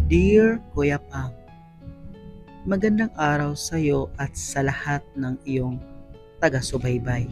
Dear Kuya Pam, magandang araw sa iyo at sa lahat ng iyong taga-subaybay.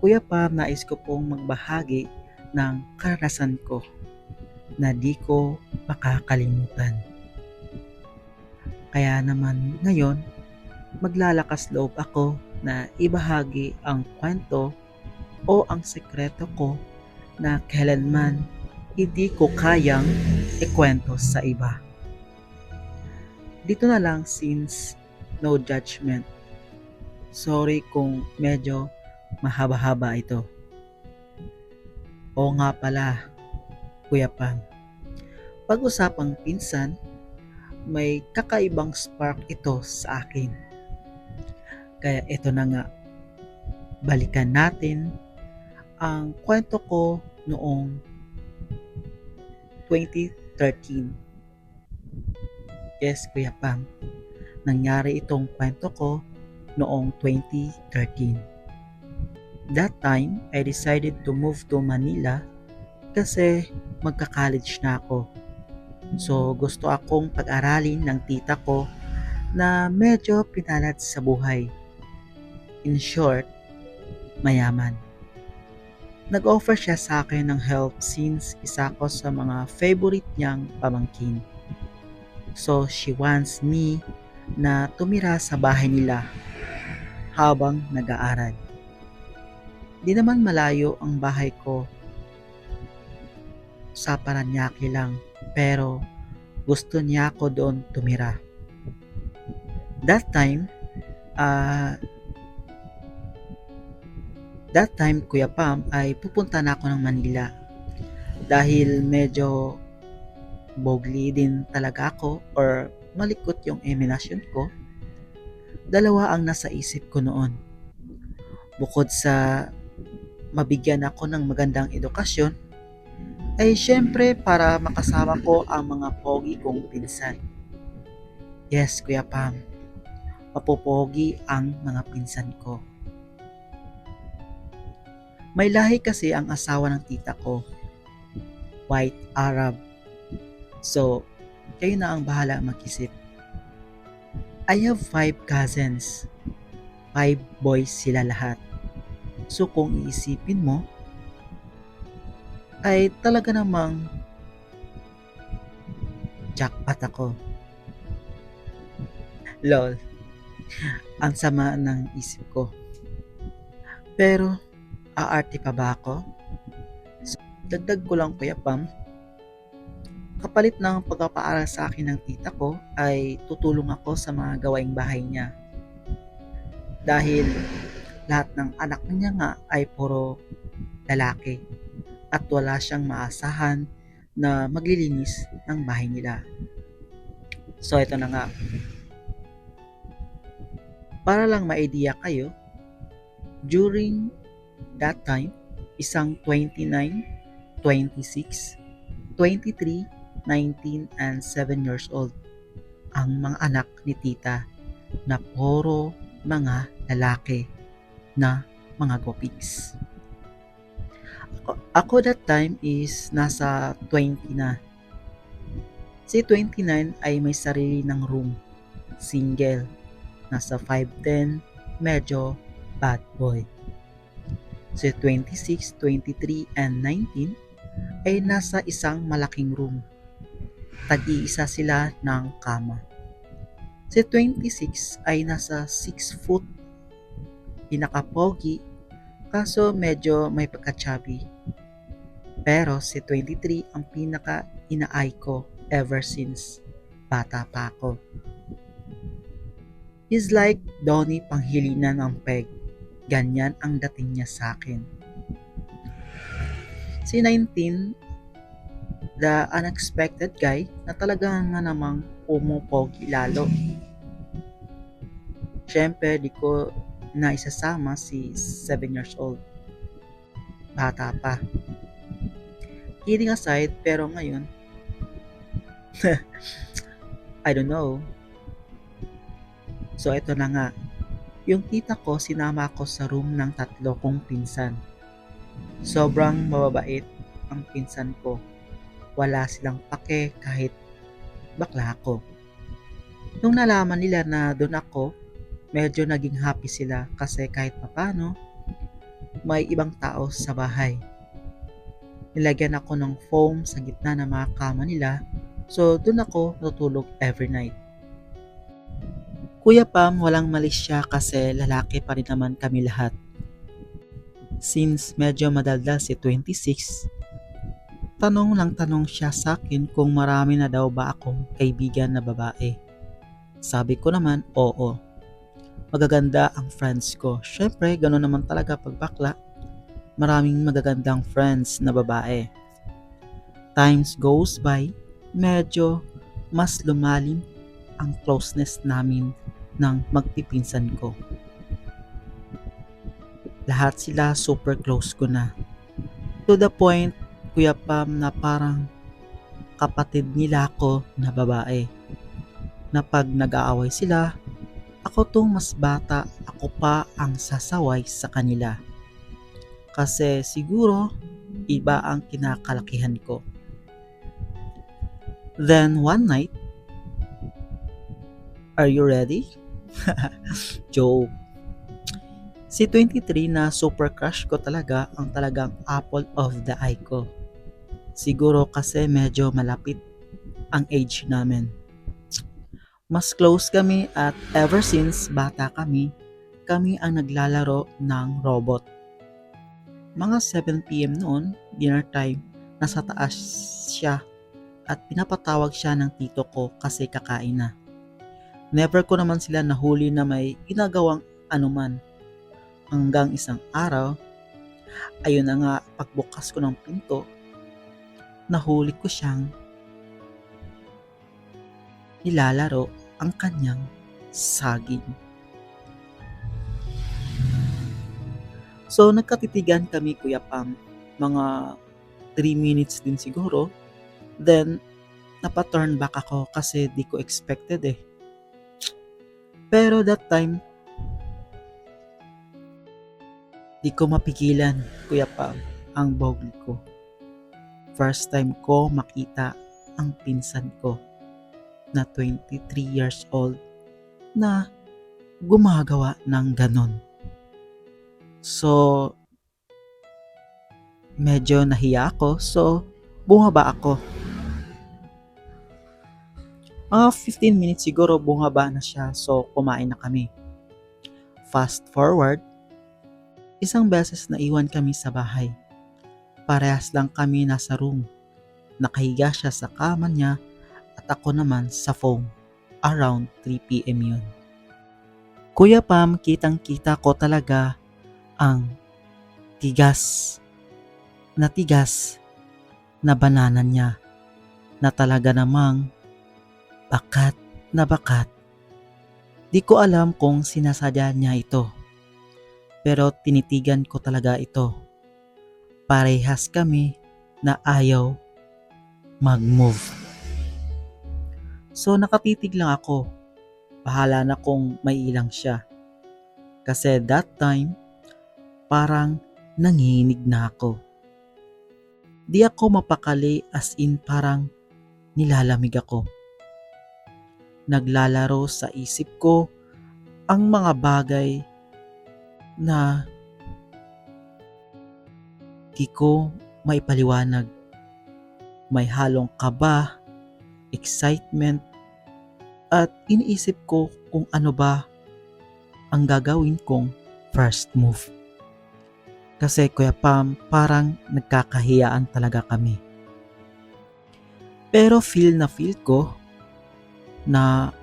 Kuya Pam, nais ko pong magbahagi ng karanasan ko na di ko makakalimutan. Kaya naman ngayon, maglalakas loob ako na ibahagi ang kwento o ang sekreto ko na kailanman hindi ko kayang ikwento sa iba. Dito na lang since no judgment. Sorry kung medyo mahaba-haba ito. Oo nga pala, Kuya Pam. Pag-usapang pinsan, may kakaibang spark ito sa akin. Kaya ito na nga, balikan natin ang kwento ko noong 2013. Yes, Kuya Pam. Nangyari itong kwento ko noong 2013. That time, I decided to move to Manila kasi magka-college na ako. So gusto akong pag-aralin ng tita ko na medyo pinalad sa buhay. In short, mayaman. Nag-offer siya sa akin ng help since isa ko sa mga favorite niyang pamangkin. So she wants me na tumira sa bahay nila habang nag-aaral. Di naman malayo ang bahay ko, sa Paranaque lang, pero gusto niya ako doon tumira. That time, uh, Kuya Pam, ay pupunta na ako ng Manila dahil medyo bogli din talaga ako or malikot yung emanasyon ko. Dalawa ang nasa isip ko noon. Bukod sa mabigyan ako ng magandang edukasyon, ay syempre para makasama ko ang mga pogi kong pinsan. Yes, Kuya Pam, mapopogi ang mga pinsan ko. May lahi kasi ang asawa ng tita ko, White Arab. So, kayo na ang bahala mag-isip. I have 5 cousins. 5 boys sila lahat. So kung iisipin mo, ay talaga namang jackpot ako. Lol, ang sama ng isip ko. Pero, aarte pa ba ako? So, dagdag ko lang, Kuya Pam, kapalit ng pagpapaaral sa akin ng tita ko ay tutulong ako sa mga gawaing bahay niya. Dahil lahat ng anak niya nga ay puro lalaki at wala siyang maasahan na maglilinis ng bahay nila. So ito na nga. Para lang ma-idea kayo, during that time, isang 29, 26, 23, 19, and 7 years old ang mga anak ni tita na puro mga lalaki na mga gopigs. Ako that time is nasa 20 na. Si 29 ay may sarili ng room, single, nasa 5'10", medyo bad boy. Si 26, 23, and 19 ay nasa isang malaking room. Tag-iisa sila ng kama. Si 26 ay nasa 6 foot, pinaka-pogi, kaso medyo may pagka-chubby. Pero si 23 ang pinaka-inaay ko ever since bata pa ako. He's like Donnie Panghilinan ng peg. Ganyan ang dating niya sa akin. Si 19, the unexpected guy na talaga nga namang umupogi lalo. Siyempre, di ko na isasama si 7 years old. Bata pa. Kidding aside, pero ngayon, I don't know. So, ito na nga. Yung tita ko, sinama ko sa room ng 3 kong pinsan. Sobrang mababait ang pinsan ko. wala silang pake kahit bakla ako. Nung nalaman nila na doon ako, medyo naging happy sila kasi kahit papano, may ibang tao sa bahay. Nilagyan ako ng foam sa gitna ng mga kama nila, so doon ako natutulog every night. Kuya Pam, walang mali siya kasi lalaki pa rin naman kami lahat. Since medyo madaldal si 26, tanong lang tanong siya sa akin kung marami na daw ba akong kaibigan na babae. Sabi ko naman, oo. Magaganda ang friends ko. Syempre, gano'n naman talaga pag bakla. Maraming magagandang friends na babae. Times goes by, medyo mas lumalim ang closeness namin ng magpipinsan ko. Lahat sila super close ko na. To the point, Kuya Pam, na parang kapatid nila ako na babae. Na pag nag-aaway sila, ako tong mas bata, ako pa ang sasaway sa kanila. Kasi siguro, iba ang kinakalakihan ko. Then one night, are you ready? Joke. Si 23 na super crush ko talaga ang talagang apple of the eye ko. Siguro kasi medyo malapit ang age namin. Mas close kami at ever since bata kami ang naglalaro ng robot. Mga 7 PM noon, dinner time, nasa taas siya at pinapatawag siya ng tito ko kasi kakain na. Never ko naman sila nahuli na may ginagawang anuman. Hanggang isang araw, ayun na nga, pagbukas ko ng pinto, nahuli ko siyang nilalaro ang kanyang saging. So nagkatitigan kami, Kuya Pam, mga 3 minutes din siguro. Then napaturn back ako kasi di ko expected eh. Pero that time, di ko mapigilan, Kuya Pam, ang bogli ko. First time ko makita ang pinsan ko na 23 years old na gumagawa ng ganon. So, medyo nahiya ako, so bumaba ako. Mga 15 minutes siguro bumaba na siya, so kumain na kami. Fast forward, isang beses na iwan kami sa bahay. Parehas lang kami nasa room. Nakahiga siya sa kama niya at ako naman sa foam. Around 3 PM yun. Kuya Pam, kitang-kita ko talaga ang tigas na banana niya na talaga namang bakat na bakat. Di ko alam kung sinasadya niya ito, pero tinitigan ko talaga ito. Parehas kami na ayaw mag-move. So nakatitig lang ako. Bahala na kung may ilang siya. Kasi that time, parang nanginig na ako. Di ako mapakali, as in parang nilalamig ako. Naglalaro sa isip ko ang mga bagay na di ko maipaliwanag. May halong kaba, excitement, at iniisip ko kung ano ba ang gagawin kong first move. Kasi Kuya Pam, parang nagkakahiyaan talaga kami. Pero feel ko na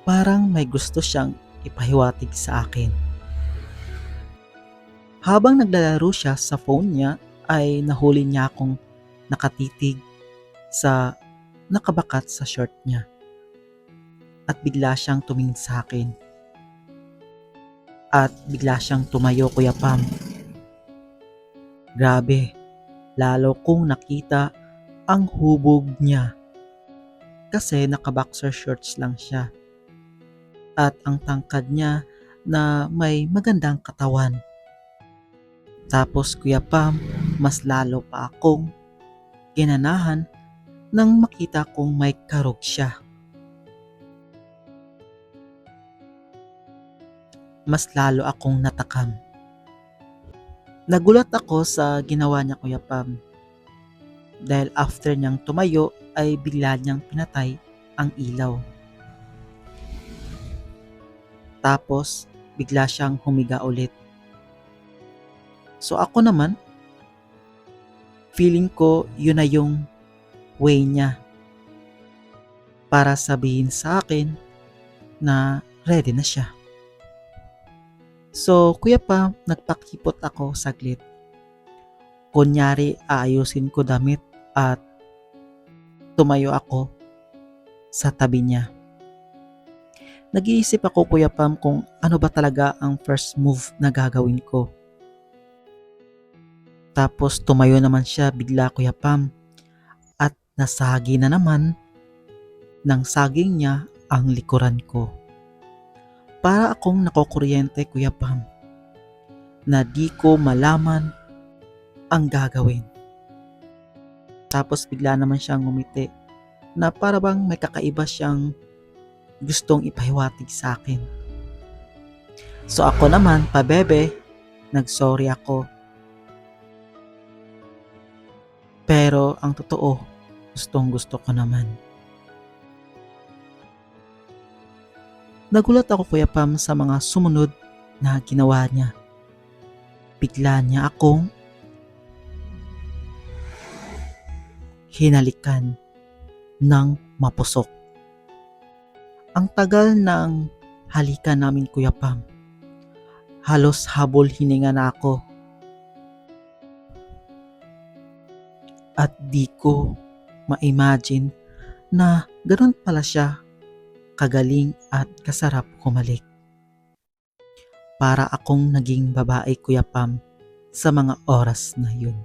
parang may gusto siyang ipahiwatig sa akin. Habang naglalaro siya sa phone niya, ay nahuli niya akong nakatitig sa nakabakat sa short niya. At bigla siyang tumingin sa akin. At bigla siyang tumayo, Kuya Pam. Grabe, lalo kong nakita ang hubog niya. Kasi naka-boxer shorts lang siya. At ang tangkad niya na may magandang katawan. Tapos Kuya Pam, mas lalo pa akong ginanahan nang makita kong may karog siya. Mas lalo akong natakam. Nagulat ako sa ginawa niya, Kuya Pam, dahil after niyang tumayo ay bigla niyang pinatay ang ilaw. Tapos bigla siyang humiga ulit. So ako naman, feeling ko yun na yung way niya para sabihin sa akin na ready na siya. So Kuya Pam, nagpakipot ako saglit. Kunyari aayusin ko damit at tumayo ako sa tabi niya. Nag-iisip ako, Kuya Pam, kung ano ba talaga ang first move na gagawin ko. Tapos tumayo naman siya bigla, Kuya Pam, at nasagi na naman ng saging niya ang likuran ko. Para akong nakokuryente, Kuya Pam, na di ko malaman ang gagawin. Tapos bigla naman siyang ngumiti na para bang may kakaiba siyang gustong ipahiwatig sa akin. So ako naman, pabebe, nagsorry ako. Pero ang totoo, gustong gusto ko naman. Nagulat ako, Kuya Pam, sa mga sumunod na ginawa niya. Bigla niya akong hinalikan ng mapusok. Ang tagal ng halikan namin, Kuya Pam. Halos habol hininga na ako. At di ko ma-imagine na ganoon pala siya kagaling at kasarap humalik. Para akong naging babae, Kuya Pam, sa mga oras na yun.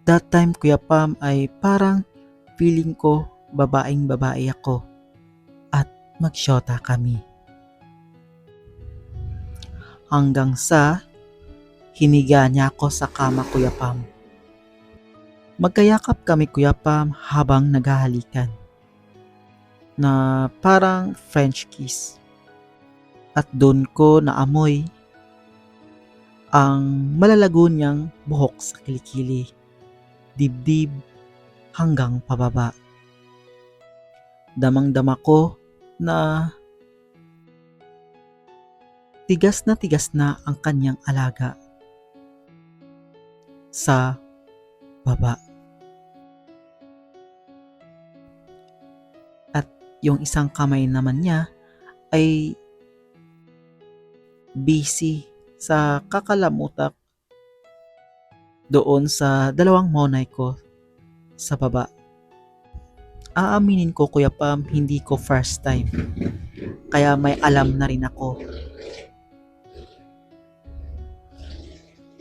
That time, Kuya Pam, ay parang feeling ko babaeng babae ako at magsyota kami. Hanggang sa hiniga niya ako sa kama, Kuya Pam. Magkayakap kami, Kuya Pam, habang naghahalikan na parang French kiss. At doon ko naamoy ang malalago niyang buhok sa kilikili, dibdib hanggang pababa. Damang-dama ko na tigas na ang kanyang alaga sa baba. At yung isang kamay naman niya ay busy sa kakalamutak doon sa dalawang monay ko sa baba. Aaminin ko, Kuya Pam, hindi ko first time. Kaya may alam na rin ako.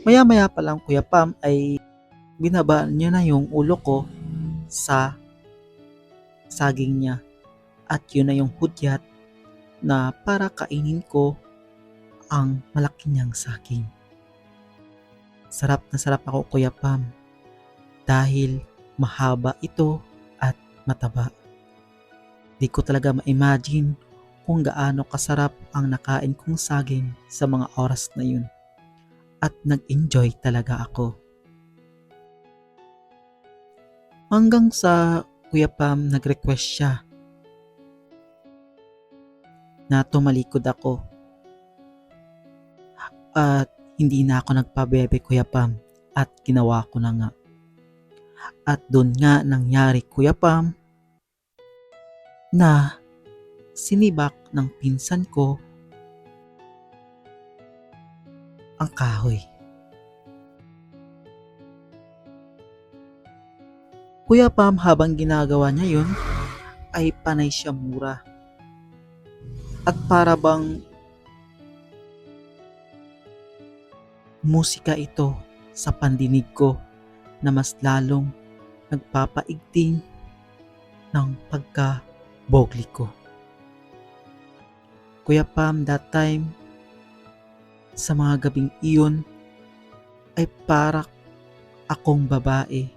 Maya-maya pa lang, Kuya Pam, ay binaba niya na yung ulo ko sa saging niya. At yun na yung hudyat na para kainin ko ang malaki niyang saging. Sarap na sarap ako, Kuya Pam, dahil mahaba ito at mataba. Di ko talaga ma-imagine kung gaano kasarap ang nakain kong saging sa mga oras na yun. At nag-enjoy talaga ako. Hanggang sa, Kuya Pam, nag-request siya na tumalikod ako. At hindi na ako nagpabebe, Kuya Pam, at ginawa ko na nga. At doon nga nangyari, Kuya Pam, na sinibak ng pinsan ko ang kahoy. Kuya Pam, habang ginagawa niya yun, ay panay siya mura. At para bang musika ito sa pandinig ko na mas lalong nagpapaigting ng pagka-bogli ko. Kuya Pam, that time, sa mga gabing iyon, ay para akong babae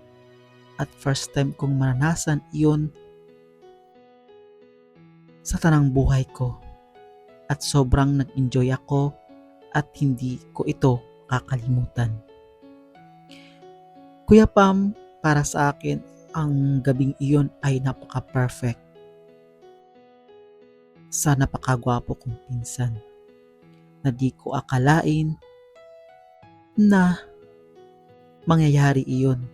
at first time kong maranasan iyon sa tanang buhay ko at sobrang nag-enjoy ako at hindi ko ito kakalimutan. Kuya Pam, para sa akin, ang gabing iyon ay napaka-perfect sa napakagwapo kong pinsan na di ko akalain na mangyayari iyon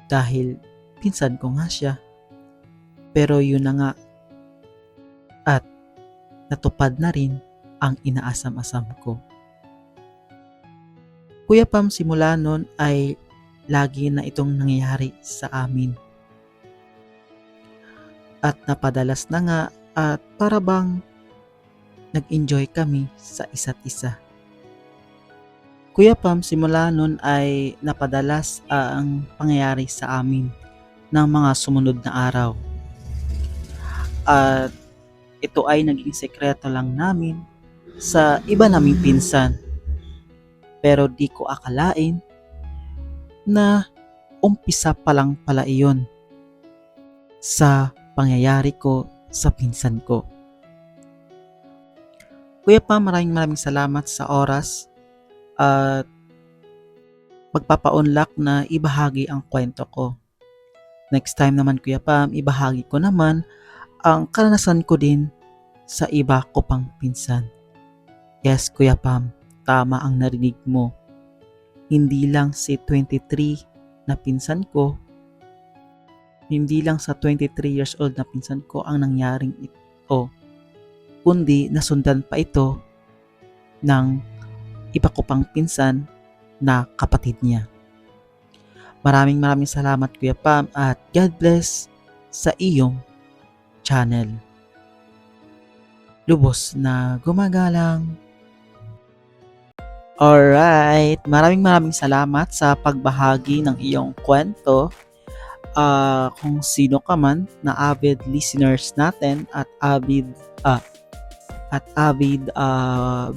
dahil pinsan ko nga siya. Pero yun na nga at natupad na rin ang inaasam-asam ko. Kuya Pam, simula nun ay lagi na itong nangyayari sa amin. At napadalas na nga at para bang nag-enjoy kami sa isa't isa. Kuya Pam, simula nun ay napadalas ang pangyayari sa amin ng mga sumunod na araw. At ito ay naging sekreto lang namin sa iba naming pinsan. Pero di ko akalain na umpisa pa lang pala iyon sa pangyayari ko sa pinsan ko. Kuya Pam, maraming salamat sa oras at magpapaunlak na ibahagi ang kwento ko. Next time naman Kuya Pam, ibahagi ko naman ang karanasan ko din sa iba ko pang pinsan. Yes Kuya Pam, tama ang narinig mo. Hindi lang si 23 na pinsan ko, hindi lang sa 23 years old na pinsan ko ang nangyaring ito, kundi nasundan pa ito ng iba ko pang pinsan na kapatid niya. Maraming salamat Kuya Pam at God bless sa iyong channel. Lubos na gumagalang. Alright, maraming salamat sa pagbahagi ng iyong kwento. Kung sino ka man na avid listeners natin at avid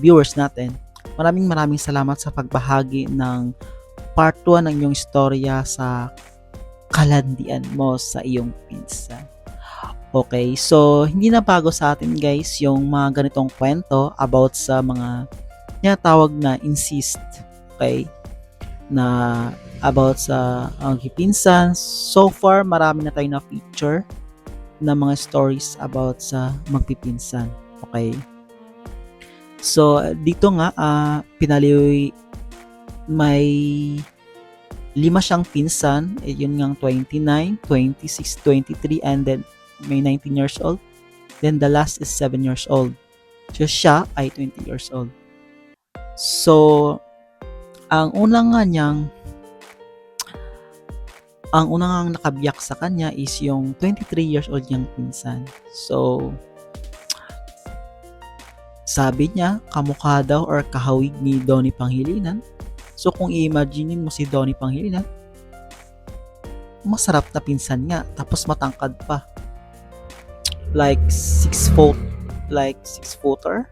viewers natin, maraming salamat sa pagbahagi ng part 1 ng iyong istorya sa kalandian mo sa iyong pinsan. Okay, so hindi na bago sa atin guys yung mga ganitong kwento about sa mga tinatawag na incest, okay, na about sa pinsan. So far, marami na tayong na-feature na mga stories about sa magpipinsan, okay. So, dito nga, pinaliw may 5 siyang pinsan, yun nga 29, 26, 23, and then may 19 years old. Then the last is 7 years old. So, siya ay 20 years old. So, ang unang nakabiyak sa kanya is yung 23 years old niyang pinsan. So, sabi niya, kamukha daw or kahawig ni Donnie Pangilinan. So, kung i-imaginein mo si Donnie Pangilinan, masarap na pinsan nga, tapos matangkad pa. Like 6 footer.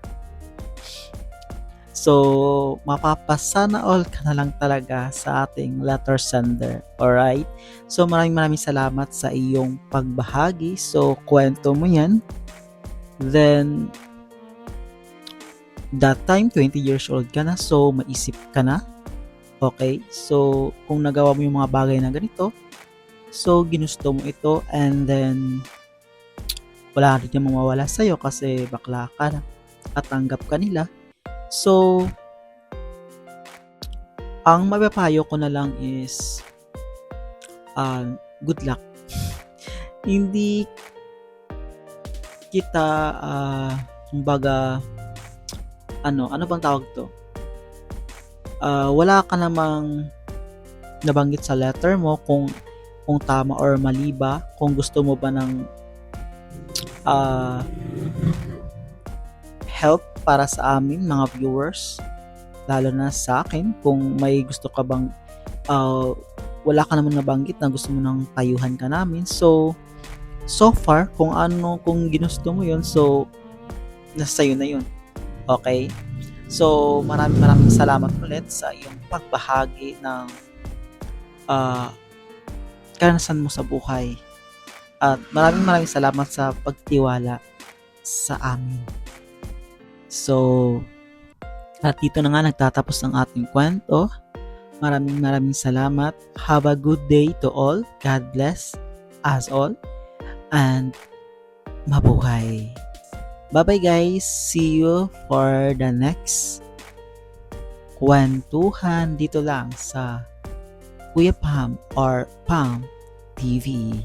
So, mapapasana all ka na lang talaga sa ating letter sender. Alright? So, maraming salamat sa iyong pagbahagi. So, kwento mo yan. Then, that time, 20 years old ka na. So, maisip ka na. Okay? So, kung nagawa mo yung mga bagay na ganito, so, ginusto mo ito and then, wala rin yung mawawala sa'yo kasi bakla ka na at tanggap ka nila. So, ang mapapayo ko na lang is good luck. Hindi kita kumbaga ano bang tawag to? Wala ka namang nabanggit sa letter mo kung tama or mali ba, kung gusto mo ba ng help para sa amin mga viewers, lalo na sa akin, kung may gusto ka bang wala ka naman nabanggit na gusto mo nang tayuhan ka namin. So far, kung ginusto mo yun, so nasa sayo na yun. Okay? So, maraming salamat ulit sa iyong pagbahagi ng ah, karanasan mo sa buhay. At maraming salamat sa pagtiwala sa amin. So, at dito na nga nagtatapos ang ating kwento. Maraming salamat. Have a good day to all. God bless us all. And mabuhay. Bye-bye guys. See you for the next kwentuhan dito lang sa Kuya Pam or Pam TV.